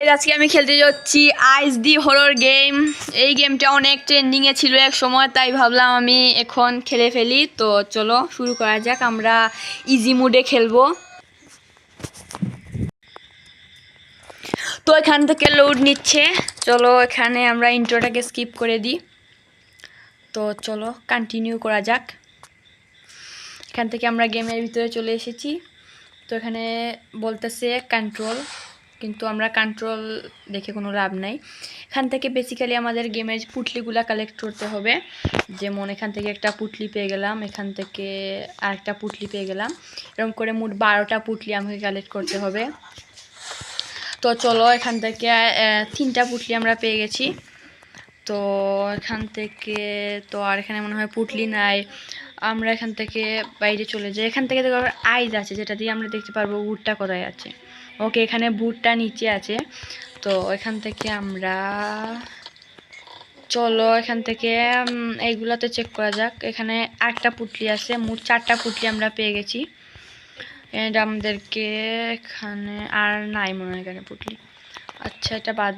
আজকে আমি খেলতে যাচ্ছি আইস দি হরর গেম। এই গেমটা অনেক ট্রেন্ডিংয়ে ছিল এক সময়, তাই ভাবলাম আমি এখন খেলে ফেলি। তো চলো শুরু করা যাক। আমরা ইজি মোডে খেলবো। তো এখান থেকে লোড নিচ্ছে। চলো এখানে আমরা ইন্ট্রোটাকে স্কিপ করে দিই। তো চলো কন্টিনিউ করা যাক। এখান থেকে আমরা গেমের ভিতরে চলে এসেছি। তো এখানে বলতেছে কন্ট্রোল, কিন্তু আমরা কন্ট্রোল দেখে কোনো লাভ নাই। এখান থেকে বেসিক্যালি আমাদের গেমের পুটলিগুলা কালেক্ট করতে হবে। যেমন এখান থেকে একটা পুটলি পেয়ে গেলাম, এখান থেকে আরেকটা পুটলি পেয়ে গেলাম, এরকম করে মোট 12টা পুটলি আমাকে কালেক্ট করতে হবে। তো চলো এখান থেকে 3টা পুটলি আমরা পেয়ে গেছি। তো এখান থেকে তো আর এখানে মনে হয় পুটলি নাই। আমরা এখান থেকে বাইরে চলে যাই। এখান থেকে দেখো আইজ আছে, যেটা দিয়ে আমরা দেখতে পারবো ভুট্টা কোথায় আছে। ওকে, এখানে ভুট্টা নিচে আছে। তো এখান থেকে আমরা চলো এখান থেকে এইগুলাতে চেক করা যাক। এখানে আরেকটা পুটলি আছে, মোট 4টা পুটলি আমরা পেয়ে গেছি। এটা আমাদেরকে এখানে আর নাই মনে হয় এখানে পুটলি। আচ্ছা, এটা বাদ,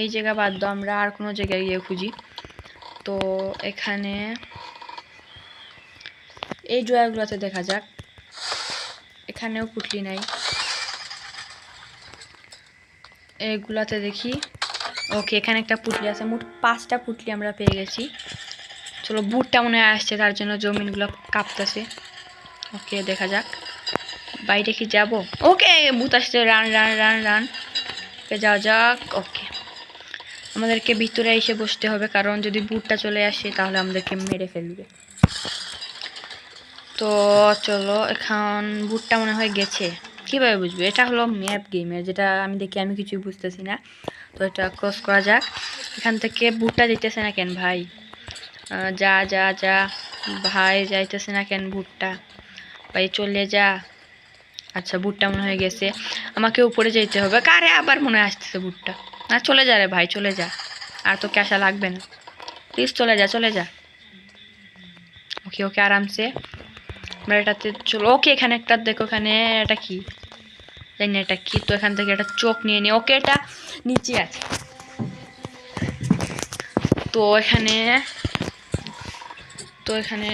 এই জায়গা বাদ দাও, আমরা আর কোনো জায়গায় গিয়ে খুঁজি। তো এখানে এই ড্রয়ারগুলোতে দেখা যাক, এখানেও পুটলি নাই। এগুলাতে দেখি। ওকে, এখানে একটা পুটলি আছে। মোট 5টা পুটলি আমরা পেয়ে গেছি। চলো, বুটটা মনে হয় আসছে, তার জন্য জমিনগুলো কাঁপতেছে। ওকে, দেখা যাক বাইরে কি যাব। ওকে, ভূত আসছে, রান রান রান রান, যাওয়া যাক। ওকে, আমাদেরকে ভিতরে এসে বসতে হবে, কারণ যদি বুটটা চলে আসে তাহলে আমাদেরকে মেরে ফেলবে। তো চলো, এখন বুটটা মনে হয় গেছে। কীভাবে বুঝবো? এটা হলো ম্যাপ গেমের, যেটা আমি দেখি আমি কিছুই বুঝতেছি না। তো এটা ক্রস করা যাক। এখান থেকে বুটটা যেতেছে না কেন ভাই? যা যা যা ভাই, যাইতেছে না কেন বুটটা? ভাই চলে যা। আচ্ছা, বুটটা মনে হয়ে গেছে, আমাকে উপরে যেতে হবে। কারে আবার মনে আসতেছে বুটটা। না, চলে যা রে ভাই, চলে যা, আর তো ক্যাশা লাগবে না, প্লিজ চলে যা চলে যা। ওকে ওকে, আরামসে আমরা এটাতে চলো। ওকে, এখানে একটা দেখো, এখানে এটা কি জানি না এটা কি। তো এখান থেকে একটা চোখ নিয়ে নি। ওকে, এটা নিচে আছে। তো এখানে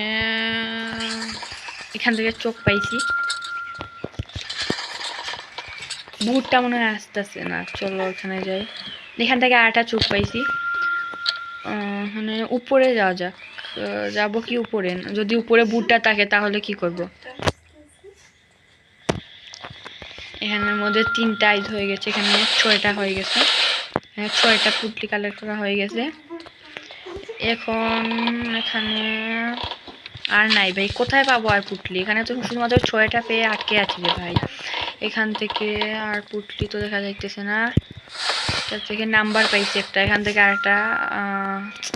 এখান থেকে চোখ পাইছি। বুটটা মনে হয় আসতেছে না। চলো এখানে যাই। এখান থেকে আরেকটা চোখ পাইছি। মানে উপরে যাওয়া যাক। যাবো কি উপরে? যদি উপরে বুটটা থাকে তাহলে কি করব? এখানের মধ্যে 3টা আইজ হয়ে গেছে, এখানে 6টা হয়ে গেছে। হ্যাঁ, 6টা পুটলি কালেক্ট করা হয়ে গেছে। এখন এখানে আর নাই ভাই, কোথায় পাবো আর পুটলি? এখানে তো শুধুমাত্র 6টা পেয়ে আটকে আছে রে ভাই। এখান থেকে আর পুটলি তো দেখা যাইতেছে না। তার থেকে নাম্বার পাইছি একটা, এখান থেকে আরেকটা।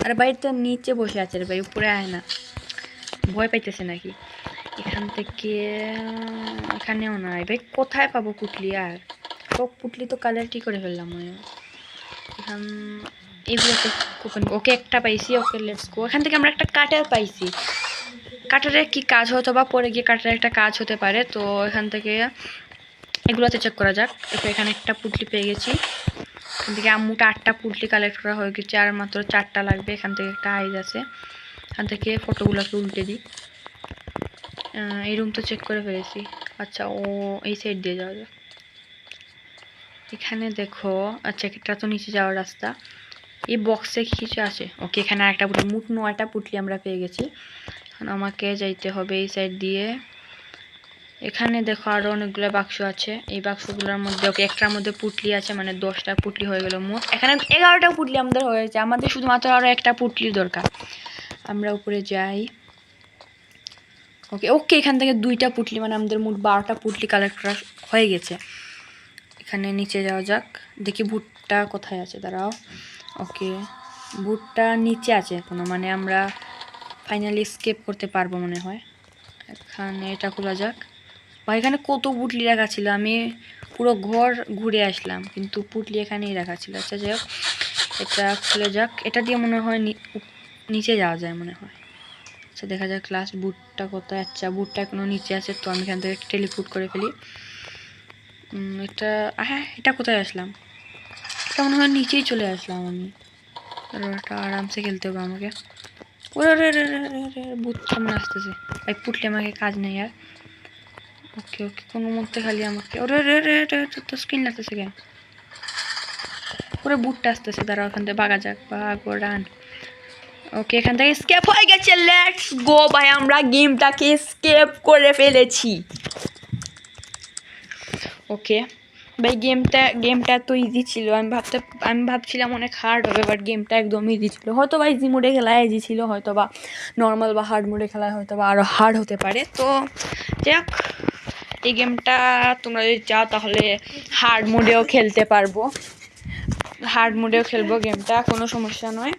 আরে ভাই, তো নিচে বসে আছে রে ভাই, উপরে আয় না। ভয় পাইতেছে নাকি? এখান থেকে এখানেও নাই ভাই, কোথায় পাবো পুটলি? আর সব পুটলি তো কালারটি করে ফেললাম মনে হয়। এখান এইগুলোতে ওকে, একটা পাইছি। ওকে, লেটস গো। এখান থেকে আমরা একটা কাটার পাইছি। কাটারের কি কাজ হতো, বা পরে গিয়ে কাটারের একটা কাজ হতে পারে। তো এখান থেকে এগুলোতে চেক করা যাক। এখানে একটা পুটলি পেয়ে গেছি। এখান থেকে আম্মুটা 8টা পুটলি কালেক্ট করা হয়ে গেছে, আর মাত্র 4টা লাগবে। এখান থেকে একটা আইজ আছে। এখান থেকে ফটোগুলোকে উল্টে দিই। এই রুম তো চেক করে ফেলেছি। আচ্ছা, ও এই সাইড দিয়ে যাওয়া যাক। এখানে দেখো, আচ্ছা এটা তো নিচে যাওয়ার রাস্তা। এই বক্সে কিছু আছে। ওকে, এখানে একটা পুটলি, মোট 9টা পুটলি আমরা পেয়ে গেছি। এখন আমাকে যাইতে হবে এই সাইড দিয়ে। এখানে দেখো আরো অনেকগুলো বাক্স আছে। এই বাক্সগুলোর মধ্যে ওকে, একটার মধ্যে পুটলি আছে, মানে 10টা পুটলি হয়ে গেল মোট। এখানে 11টা পুটলি আমাদের হয়েছে। আমাদের শুধুমাত্র আরো একটা পুটলির দরকার। আমরা উপরে যাই। ওকে ওকে, এখান থেকে 2টা পুটলি, মানে আমাদের মোট 12টা পুটলি কালেক্ট করা হয়ে গেছে। এখানে নিচে যাওয়া যাক, দেখি ভুট্টা কোথায় আছে। দাঁড়াও। ওকে, ভুট্টা নিচে আছে এখনো, মানে আমরা ফাইনালি স্কেপ করতে পারবো মনে হয়। এখানে এটা খোলা যাক। বা এখানে কত পুটলি রাখা ছিল, আমি পুরো ঘর ঘুরে আসলাম, কিন্তু পুটলি এখানেই রাখা ছিল। আচ্ছা যাই হোক, এটা খুলে যাক। এটা দিয়ে মনে হয় নিচে যাওয়া যায় মনে হয়। আচ্ছা দেখা যাক লাস্ট বুটটা কোথায়। আচ্ছা, বুটটা এখনো নিচে আছে। তো আমি এখান থেকে টেলিপুট করে ফেলি। এটা, হ্যাঁ, এটা কোথায় আসলাম? মনে হয় নিচেই চলে আসলাম আমি। এটা আরামসে খেলতে হবে আমাকে। ওরে রে রে রে রে রে ভূত সামনে আসতেছে ভাই, পুটলে আমাকে কাজ নেই আর। ওকে ওকে, কোনো মধ্যে খালি আমাকে। ওরে রে রে রে তো স্ক্রিন লাগতেছে কেন? ওরে বুটটা আসতেছে, তারা ওখান থেকে ভাগা যাক, ভাগ ও রান। ওকে, এখান থেকে স্কেপ হয়ে গেছে, লেটস গো ভাই, আমরা গেমটাকে স্কেপ করে ফেলেছি। ওকে ভাই, গেমটা তো ইজি ছিল। আমি ভাবছিলাম অনেক হার্ড হবে, বাট গেমটা একদম ইজি ছিল। হয়তো বা ইজি মোডে খেলায় ইজি ছিল, হয়তো বা নর্মাল বা হার্ড মোডে খেলায় হয়তো বা আরও হার্ড হতে পারে। তো যাক, এই গেমটা তোমরা যদি চাও তাহলে হার্ড মোডেও খেলতে পারবো, হার্ড মোডেও খেলবো গেমটা, কোনো সমস্যা নয়।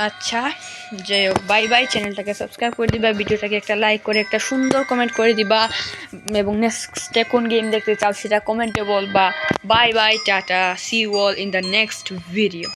আচ্ছা, যাই হোক, বাই বাই। চ্যানেলটাকে সাবস্ক্রাইব করে দিবা, ভিডিওটাকে একটা লাইক করে একটা সুন্দর কমেন্ট করে দিবা, এবং নেক্সটে কোন গেম দেখতে চাও সেটা কমেন্টে বলবা। Bye bye, tata, see you all in the next video.